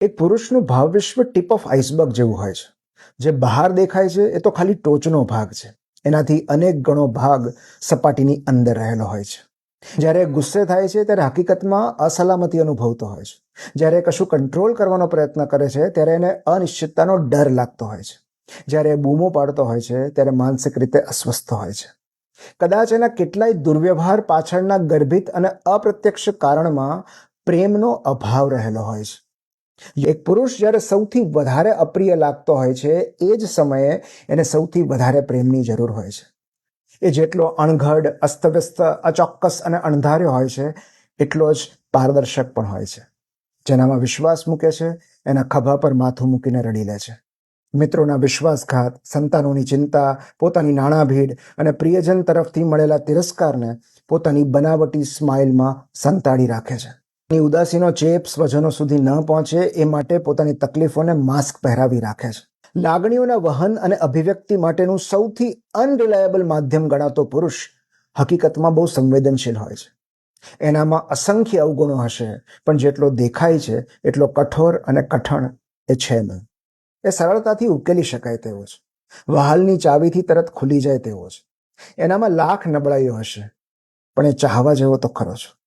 એક પુરુષનું ભાવ વિશ્વ ટીપ ઓફ આઇસબર્ગ જેવું હોય છે. જે બહાર દેખાય છે એ તો ખાલી ટોચનો ભાગ છે. એનાથી અનેક ગણો ભાગ સપાટીની અંદર રહેલો હોય છે. જ્યારે ગુસ્સે થાય છે ત્યારે હકીકતમાં અસલામતી અનુભવતો હોય છે. જ્યારે કશું કંટ્રોલ કરવાનો પ્રયત્ન કરે છે ત્યારે એને અનિશ્ચિતતાનો ડર લાગતો હોય છે. જ્યારે બૂમો પાડતો હોય છે ત્યારે માનસિક રીતે અસ્વસ્થ હોય છે. કદાચ એના કેટલાય દુર્વ્યવહાર પાછળના ગર્ભિત અને અપ્રત્યક્ષ કારણમાં પ્રેમનો અભાવ રહેલો હોય છે. એક પુરુષ જ્યારે સૌથી વધારે અપ્રિય લાગતો હોય છે એ જ સમયે એને સૌથી વધારે પ્રેમની જરૂર હોય છે. એ જેટલો અણઘડ, અસ્તવ્યસ્ત, અચોક્કસ અને અણધાર્યો હોય છે એટલો જ પારદર્શક પણ હોય છે. જેનામાં વિશ્વાસ મૂકે છે એના ખભા પર માથું મૂકીને રડી લે છે. મિત્રોના વિશ્વાસઘાત, સંતાનોની ચિંતા, પોતાની નાણાભીડ અને પ્રિયજન તરફથી મળેલા તિરસ્કારને પોતાની બનાવટી સ્માઇલમાં સંતાડી રાખે છે. ઉદાસીનો ચેપ સ્વજનો સુધી ન પહોંચે એ માટે પોતાની તકલીફોને માસ્ક પહેરાવી રાખે છે. લાગણીઓના વહન અને અભિવ્યક્તિ માટેનું સૌથી અનરિલાયેબલ માધ્યમ ગણાતો પુરુષ હકીકતમાં બહુ સંવેદનશીલ હોય છે. એનામાં અસંખ્ય અવગુણો હશે પણ જેટલો દેખાય છે એટલો કઠોર અને કઠણ એ છે નહીં. એ સરળતાથી ઉકેલી શકાય તેવો છે. વહાલની ચાવીથી તરત ખુલી જાય તેવો છે. એનામાં લાખ નબળાઈઓ હશે પણ એ ચાહવા જેવો તો ખરો છે.